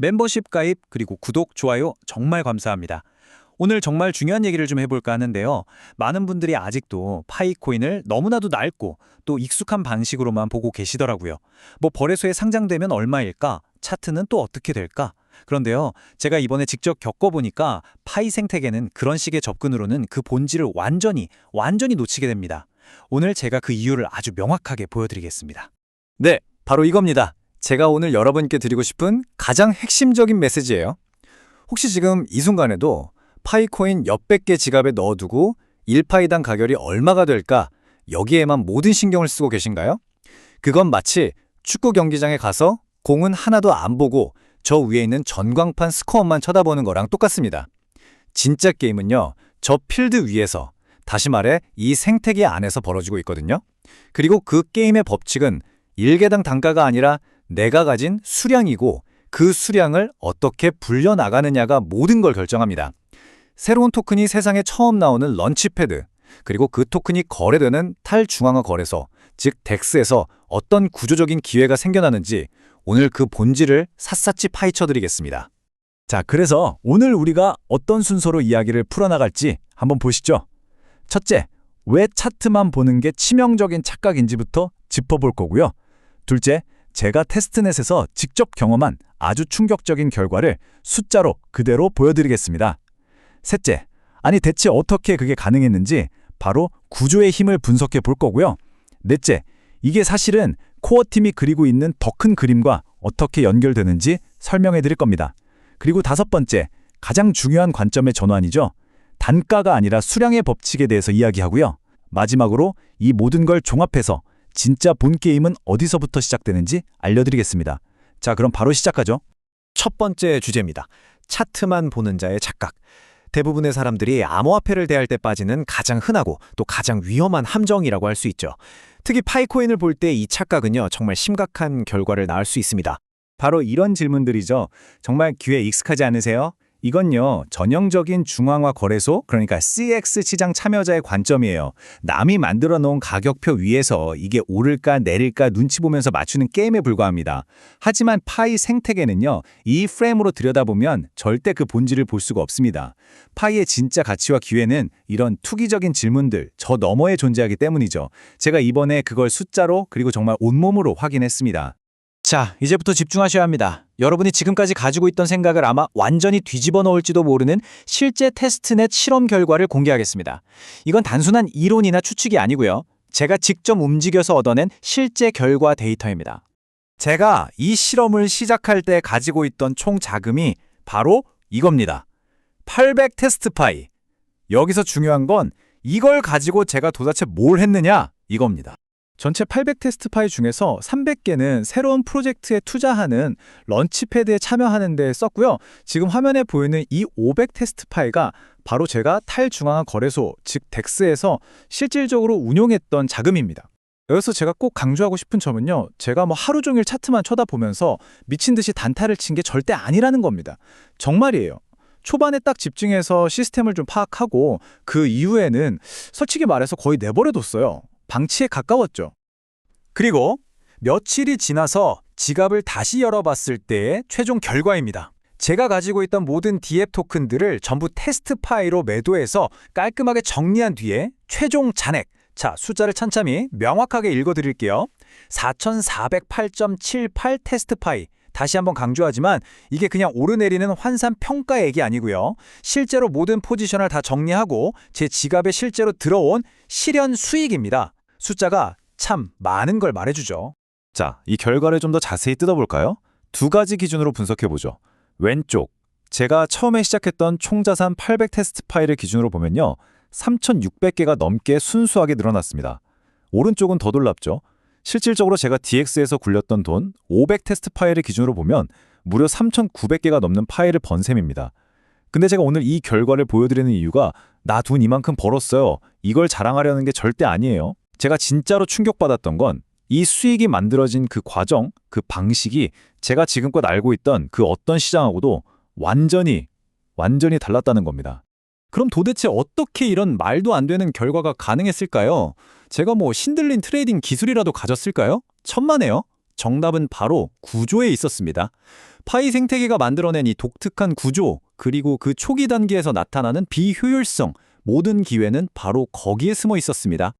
멤버십 가입 그리고 구독, 좋아요 정말 감사합니다. 오늘 정말 중요한 얘기를 좀 해볼까 하는데요. 많은 분들이 아직도 파이코인을 너무나도 낡고 또 익숙한 방식으로만 보고 계시더라고요. 뭐 거래소에 상장되면 얼마일까? 차트는 또 어떻게 될까? 그런데요, 제가 이번에 직접 겪어보니까 파이 생태계는 그런 식의 접근으로는 그 본질을 완전히 놓치게 됩니다. 오늘 제가 그 이유를 아주 명확하게 보여드리겠습니다. 네, 바로 이겁니다. 제가 오늘 여러분께 드리고 싶은 가장 핵심적인 메시지예요. 혹시 지금 이 순간에도 파이코인 몇백 개 지갑에 넣어두고 1파이당 가격이 얼마가 될까? 여기에만 모든 신경을 쓰고 계신가요? 그건 마치 축구 경기장에 가서 공은 하나도 안 보고 저 위에 있는 전광판 스코어만 쳐다보는 거랑 똑같습니다. 진짜 게임은요, 저 필드 위에서, 다시 말해 이 생태계 안에서 벌어지고 있거든요. 그리고 그 게임의 법칙은 일개당 단가가 아니라 내가 가진 수량이고 그 수량을 어떻게 불려나가느냐가 모든 걸 결정합니다. 새로운 토큰이 세상에 처음 나오는 런치패드, 그리고 그 토큰이 거래되는 탈중앙화 거래소, 즉 덱스에서 어떤 구조적인 기회가 생겨나는지 오늘 그 본질을 샅샅이 파헤쳐드리겠습니다. 자, 그래서 오늘 우리가 어떤 순서로 이야기를 풀어나갈지 한번 보시죠. 첫째, 왜 차트만 보는 게 치명적인 착각인지부터 짚어볼 거고요. 둘째, 제가 테스트넷에서 직접 경험한 아주 충격적인 결과를 숫자로 그대로 보여드리겠습니다. 셋째, 아니 대체 어떻게 그게 가능했는지 바로 구조의 힘을 분석해 볼 거고요. 넷째, 이게 사실은 코어팀이 그리고 있는 더 큰 그림과 어떻게 연결되는지 설명해 드릴 겁니다. 그리고 다섯 번째, 가장 중요한 관점의 전환이죠. 단가가 아니라 수량의 법칙에 대해서 이야기하고요. 마지막으로 이 모든 걸 종합해서 진짜 본 게임은 어디서부터 시작되는지 알려드리겠습니다. 자, 그럼 바로 시작하죠. 첫 번째 주제입니다. 차트만 보는 자의 착각. 대부분의 사람들이 암호화폐를 대할 때 빠지는 가장 흔하고 또 가장 위험한 함정이라고 할 수 있죠. 특히 파이코인을 볼 때 이 착각은요, 정말 심각한 결과를 낳을 수 있습니다. 바로 이런 질문들이죠. 정말 귀에 익숙하지 않으세요? 이건요, 전형적인 중앙화 거래소, 그러니까 CX 시장 참여자의 관점이에요. 남이 만들어 놓은 가격표 위에서 이게 오를까 내릴까 눈치 보면서 맞추는 게임에 불과합니다. 하지만 파이 생태계는요, 이 프레임으로 들여다보면 절대 그 본질을 볼 수가 없습니다. 파이의 진짜 가치와 기회는 이런 투기적인 질문들, 저 너머에 존재하기 때문이죠. 제가 이번에 그걸 숫자로 그리고 정말 온몸으로 확인했습니다. 자, 이제부터 집중하셔야 합니다. 여러분이 지금까지 가지고 있던 생각을 아마 완전히 뒤집어 놓을지도 모르는 실제 테스트넷 실험 결과를 공개하겠습니다. 이건 단순한 이론이나 추측이 아니고요. 제가 직접 움직여서 얻어낸 실제 결과 데이터입니다. 제가 이 실험을 시작할 때 가지고 있던 총 자금이 바로 이겁니다. 800 테스트 파이. 여기서 중요한 건 이걸 가지고 제가 도대체 뭘 했느냐 이겁니다. 전체 800 테스트 파이 중에서 300개는 새로운 프로젝트에 투자하는 런치패드에 참여하는 데 썼고요. 지금 화면에 보이는 이 500 테스트 파이가 바로 제가 탈중앙화 거래소, 즉 덱스에서 실질적으로 운용했던 자금입니다. 여기서 제가 꼭 강조하고 싶은 점은요. 제가 하루 종일 차트만 쳐다보면서 미친 듯이 단타를 친 게 절대 아니라는 겁니다. 정말이에요. 초반에 딱 집중해서 시스템을 좀 파악하고 그 이후에는 솔직히 말해서 거의 내버려뒀어요. 방치에 가까웠죠. 그리고 며칠이 지나서 지갑을 다시 열어봤을 때의 최종 결과입니다. 제가 가지고 있던 모든 DF 토큰들을 전부 테스트 파이로 매도해서 깔끔하게 정리한 뒤에 최종 잔액, 자, 숫자를 찬참히 명확하게 읽어드릴게요. 4,408.78 테스트 파이. 다시 한번 강조하지만 이게 그냥 오르내리는 환산 평가액이 아니고요. 실제로 모든 포지션을 다 정리하고 제 지갑에 실제로 들어온 실현 수익입니다. 숫자가 참 많은 걸 말해주죠. 자, 이 결과를 좀 더 자세히 뜯어볼까요? 두 가지 기준으로 분석해보죠. 왼쪽, 제가 처음에 시작했던 총자산 800 테스트 파일을 기준으로 보면요. 3,600개가 넘게 순수하게 늘어났습니다. 오른쪽은 더 놀랍죠. 실질적으로 제가 DX에서 굴렸던 돈 500 테스트 파일을 기준으로 보면 무려 3,900개가 넘는 파일을 번 셈입니다. 근데 제가 오늘 이 결과를 보여드리는 이유가 나 돈 이만큼 벌었어요. 이걸 자랑하려는 게 절대 아니에요. 제가 진짜로 충격받았던 건 이 수익이 만들어진 그 과정, 그 방식이 제가 지금껏 알고 있던 그 어떤 시장하고도 완전히 달랐다는 겁니다. 그럼 도대체 어떻게 이런 말도 안 되는 결과가 가능했을까요? 제가 신들린 트레이딩 기술이라도 가졌을까요? 천만에요. 정답은 바로 구조에 있었습니다. 파이 생태계가 만들어낸 이 독특한 구조, 그리고 그 초기 단계에서 나타나는 비효율성, 모든 기회는 바로 거기에 숨어 있었습니다.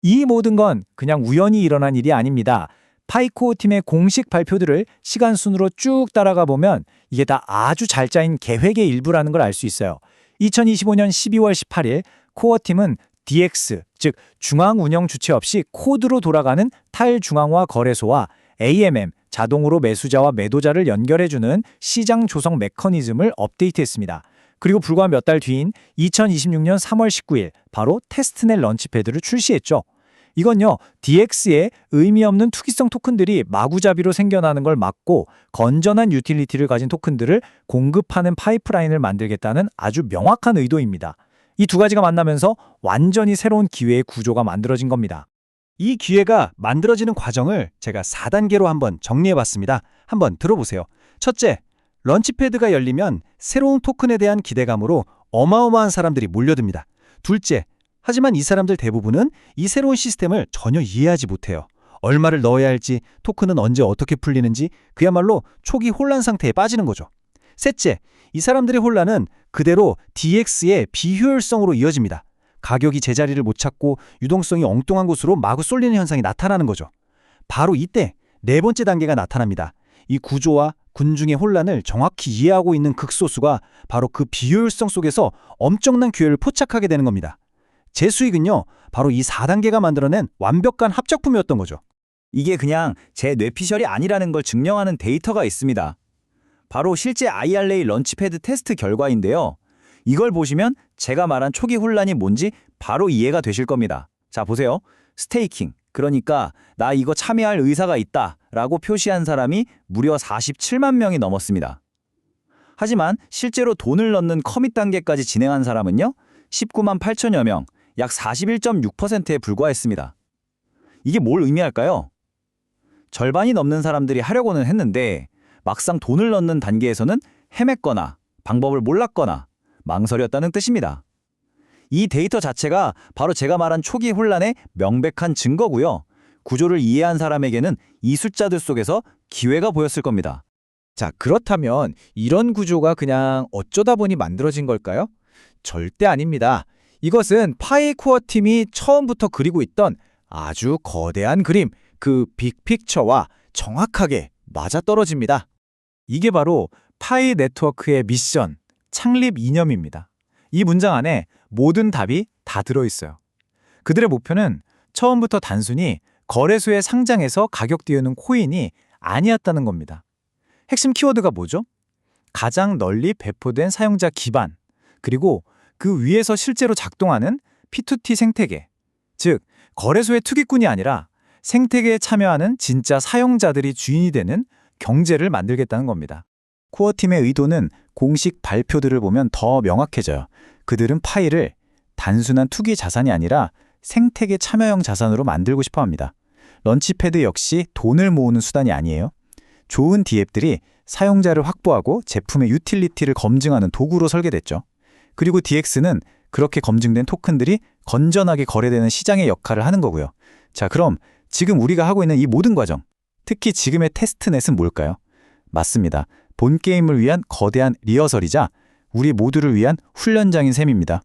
이 모든 건 그냥 우연히 일어난 일이 아닙니다. 파이코어 팀의 공식 발표들을 시간 순으로 쭉 따라가 보면 이게 다 아주 잘 짜인 계획의 일부라는 걸 알 수 있어요. 2025년 12월 18일 코어 팀은 DX, 즉 중앙 운영 주체 없이 코드로 돌아가는 탈중앙화 거래소와 AMM, 자동으로 매수자와 매도자를 연결해주는 시장 조성 메커니즘을 업데이트했습니다. 그리고 불과 몇 달 뒤인 2026년 3월 19일 바로 테스트넷 런치패드를 출시했죠. 이건요, DX의 의미 없는 투기성 토큰들이 마구잡이로 생겨나는 걸 막고 건전한 유틸리티를 가진 토큰들을 공급하는 파이프라인을 만들겠다는 아주 명확한 의도입니다. 이 두 가지가 만나면서 완전히 새로운 기회의 구조가 만들어진 겁니다. 이 기회가 만들어지는 과정을 제가 4단계로 한번 정리해봤습니다. 한번 들어보세요. 첫째, 런치패드가 열리면 새로운 토큰에 대한 기대감으로 어마어마한 사람들이 몰려듭니다. 둘째, 하지만 이 사람들 대부분은 이 새로운 시스템을 전혀 이해하지 못해요. 얼마를 넣어야 할지, 토큰은 언제 어떻게 풀리는지 그야말로 초기 혼란 상태에 빠지는 거죠. 셋째, 이 사람들의 혼란은 그대로 DX의 비효율성으로 이어집니다. 가격이 제자리를 못 찾고 유동성이 엉뚱한 곳으로 마구 쏠리는 현상이 나타나는 거죠. 바로 이때 네 번째 단계가 나타납니다. 이 구조와 군중의 혼란을 정확히 이해하고 있는 극소수가 바로 그 비효율성 속에서 엄청난 기회를 포착하게 되는 겁니다. 제 수익은요, 바로 이 4단계가 만들어낸 완벽한 합작품이었던 거죠. 이게 그냥 제 뇌피셜이 아니라는 걸 증명하는 데이터가 있습니다. 바로 실제 IRA 런치패드 테스트 결과인데요. 이걸 보시면 제가 말한 초기 혼란이 뭔지 바로 이해가 되실 겁니다. 자, 보세요. 스테이킹, 그러니까 나 이거 참여할 의사가 있다 라고 표시한 사람이 무려 47만 명이 넘었습니다. 하지만 실제로 돈을 넣는 커밋 단계까지 진행한 사람은요, 19만 8천여 명, 약 41.6%에 불과했습니다. 이게 뭘 의미할까요? 절반이 넘는 사람들이 하려고는 했는데 막상 돈을 넣는 단계에서는 헤맸거나 방법을 몰랐거나 망설였다는 뜻입니다. 이 데이터 자체가 바로 제가 말한 초기 혼란의 명백한 증거고요. 구조를 이해한 사람에게는 이 숫자들 속에서 기회가 보였을 겁니다. 자, 그렇다면 이런 구조가 그냥 어쩌다 보니 만들어진 걸까요? 절대 아닙니다. 이것은 파이코어 팀이 처음부터 그리고 있던 아주 거대한 그림, 그 빅픽처와 정확하게 맞아떨어집니다. 이게 바로 파이 네트워크의 미션, 창립 이념입니다. 이 문장 안에 모든 답이 다 들어있어요. 그들의 목표는 처음부터 단순히 거래소에 상장해서 가격 띄우는 코인이 아니었다는 겁니다. 핵심 키워드가 뭐죠? 가장 널리 배포된 사용자 기반, 그리고 그 위에서 실제로 작동하는 P2T 생태계, 즉 거래소의 투기꾼이 아니라 생태계에 참여하는 진짜 사용자들이 주인이 되는 경제를 만들겠다는 겁니다. 코어팀의 의도는 공식 발표들을 보면 더 명확해져요. 그들은 파이를 단순한 투기 자산이 아니라 생태계 참여형 자산으로 만들고 싶어 합니다. 런치패드 역시 돈을 모으는 수단이 아니에요. 좋은 D앱들이 사용자를 확보하고 제품의 유틸리티를 검증하는 도구로 설계됐죠. 그리고 DX는 그렇게 검증된 토큰들이 건전하게 거래되는 시장의 역할을 하는 거고요. 자, 그럼 지금 우리가 하고 있는 이 모든 과정, 특히 지금의 테스트넷은 뭘까요? 맞습니다. 본 게임을 위한 거대한 리허설이자 우리 모두를 위한 훈련장인 셈입니다.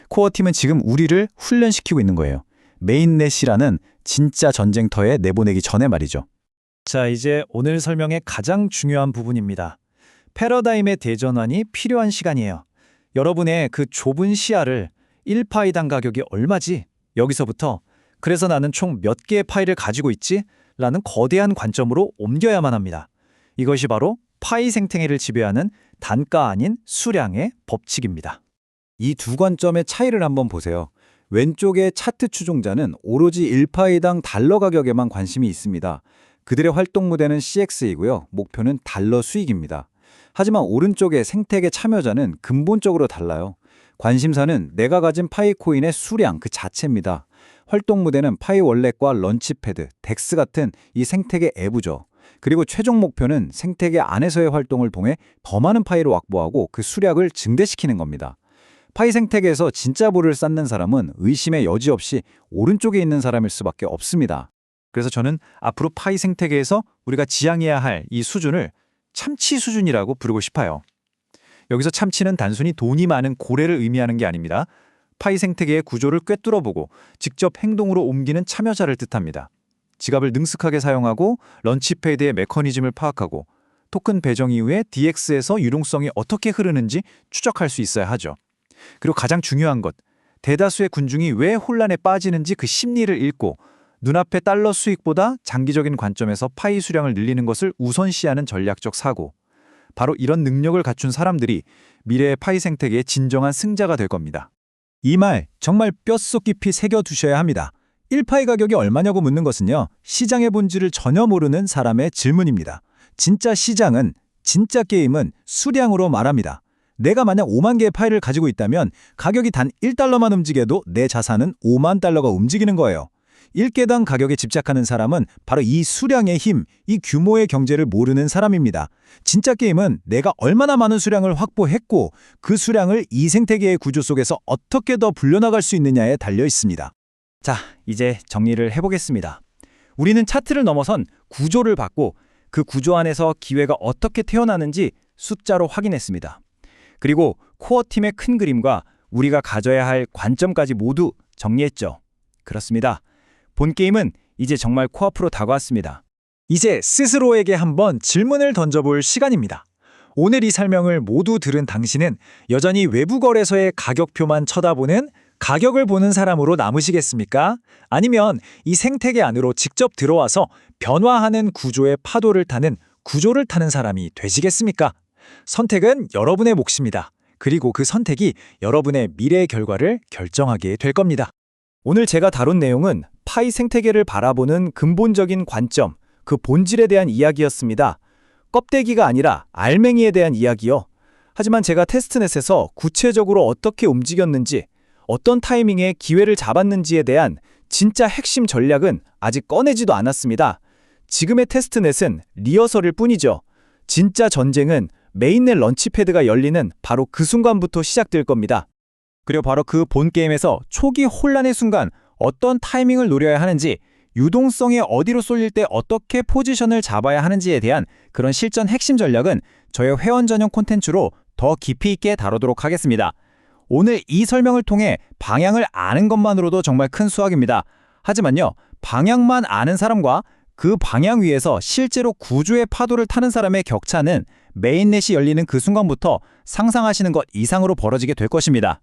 코어팀은 지금 우리를 훈련시키고 있는 거예요. 메인넷이라는 진짜 전쟁터에 내보내기 전에 말이죠. 자, 이제 오늘 설명의 가장 중요한 부분입니다. 패러다임의 대전환이 필요한 시간이에요. 여러분의 그 좁은 시야를 1파이당 가격이 얼마지? 여기서부터 그래서 나는 총 몇 개의 파이를 가지고 있지? 라는 거대한 관점으로 옮겨야만 합니다. 이것이 바로 파이 생태계를 지배하는 단가 아닌 수량의 법칙입니다. 이 두 관점의 차이를 한번 보세요. 왼쪽의 차트 추종자는 오로지 1파이당 달러 가격에만 관심이 있습니다. 그들의 활동 무대는 CX이고요. 목표는 달러 수익입니다. 하지만 오른쪽의 생태계 참여자는 근본적으로 달라요. 관심사는 내가 가진 파이 코인의 수량 그 자체입니다. 활동 무대는 파이 월렛과 런치패드, 덱스 같은 이 생태계 내부죠. 그리고 최종 목표는 생태계 안에서의 활동을 통해 더 많은 파이를 확보하고 그 수량을 증대시키는 겁니다. 파이 생태계에서 진짜 부를 쌓는 사람은 의심의 여지 없이 오른쪽에 있는 사람일 수밖에 없습니다. 그래서 저는 앞으로 파이 생태계에서 우리가 지향해야 할 이 수준을 참치 수준이라고 부르고 싶어요. 여기서 참치는 단순히 돈이 많은 고래를 의미하는 게 아닙니다. 파이 생태계의 구조를 꿰뚫어보고 직접 행동으로 옮기는 참여자를 뜻합니다. 지갑을 능숙하게 사용하고 런치패드의 메커니즘을 파악하고 토큰 배정 이후에 DX에서 유동성이 어떻게 흐르는지 추적할 수 있어야 하죠. 그리고 가장 중요한 것, 대다수의 군중이 왜 혼란에 빠지는지 그 심리를 읽고 눈앞의 달러 수익보다 장기적인 관점에서 파이 수량을 늘리는 것을 우선시하는 전략적 사고. 바로 이런 능력을 갖춘 사람들이 미래의 파이 생태계의 진정한 승자가 될 겁니다. 이 말 정말 뼛속 깊이 새겨두셔야 합니다. 1파이 가격이 얼마냐고 묻는 것은요, 시장의 본질을 전혀 모르는 사람의 질문입니다. 진짜 시장은, 진짜 게임은 수량으로 말합니다. 내가 만약 5만 개의 파이를 가지고 있다면 가격이 단 1달러만 움직여도 내 자산은 5만 달러가 움직이는 거예요. 1개당 가격에 집착하는 사람은 바로 이 수량의 힘, 이 규모의 경제를 모르는 사람입니다. 진짜 게임은 내가 얼마나 많은 수량을 확보했고 그 수량을 이 생태계의 구조 속에서 어떻게 더 불려나갈 수 있느냐에 달려 있습니다. 자, 이제 정리를 해보겠습니다. 우리는 차트를 넘어선 구조를 봤고 그 구조 안에서 기회가 어떻게 태어나는지 숫자로 확인했습니다. 그리고 코어 팀의 큰 그림과 우리가 가져야 할 관점까지 모두 정리했죠. 그렇습니다. 본 게임은 이제 정말 코앞으로 다가왔습니다. 이제 스스로에게 한번 질문을 던져볼 시간입니다. 오늘 이 설명을 모두 들은 당신은 여전히 외부 거래소의 가격표만 쳐다보는 가격을 보는 사람으로 남으시겠습니까? 아니면 이 생태계 안으로 직접 들어와서 변화하는 구조의 파도를 타는 구조를 타는 사람이 되시겠습니까? 선택은 여러분의 몫입니다. 그리고 그 선택이 여러분의 미래의 결과를 결정하게 될 겁니다. 오늘 제가 다룬 내용은 파이 생태계를 바라보는 근본적인 관점, 그 본질에 대한 이야기였습니다. 껍데기가 아니라 알맹이에 대한 이야기요. 하지만 제가 테스트넷에서 구체적으로 어떻게 움직였는지, 어떤 타이밍에 기회를 잡았는지에 대한 진짜 핵심 전략은 아직 꺼내지도 않았습니다. 지금의 테스트넷은 리허설일 뿐이죠. 진짜 전쟁은 메인넷 런치패드가 열리는 바로 그 순간부터 시작될 겁니다. 그리고 바로 그 본 게임에서 초기 혼란의 순간 어떤 타이밍을 노려야 하는지, 유동성이 어디로 쏠릴 때 어떻게 포지션을 잡아야 하는지에 대한 그런 실전 핵심 전략은 저의 회원 전용 콘텐츠로 더 깊이 있게 다루도록 하겠습니다. 오늘 이 설명을 통해 방향을 아는 것만으로도 정말 큰 수확입니다. 하지만요, 방향만 아는 사람과 그 방향 위에서 실제로 구조의 파도를 타는 사람의 격차는 메인넷이 열리는 그 순간부터 상상하시는 것 이상으로 벌어지게 될 것입니다.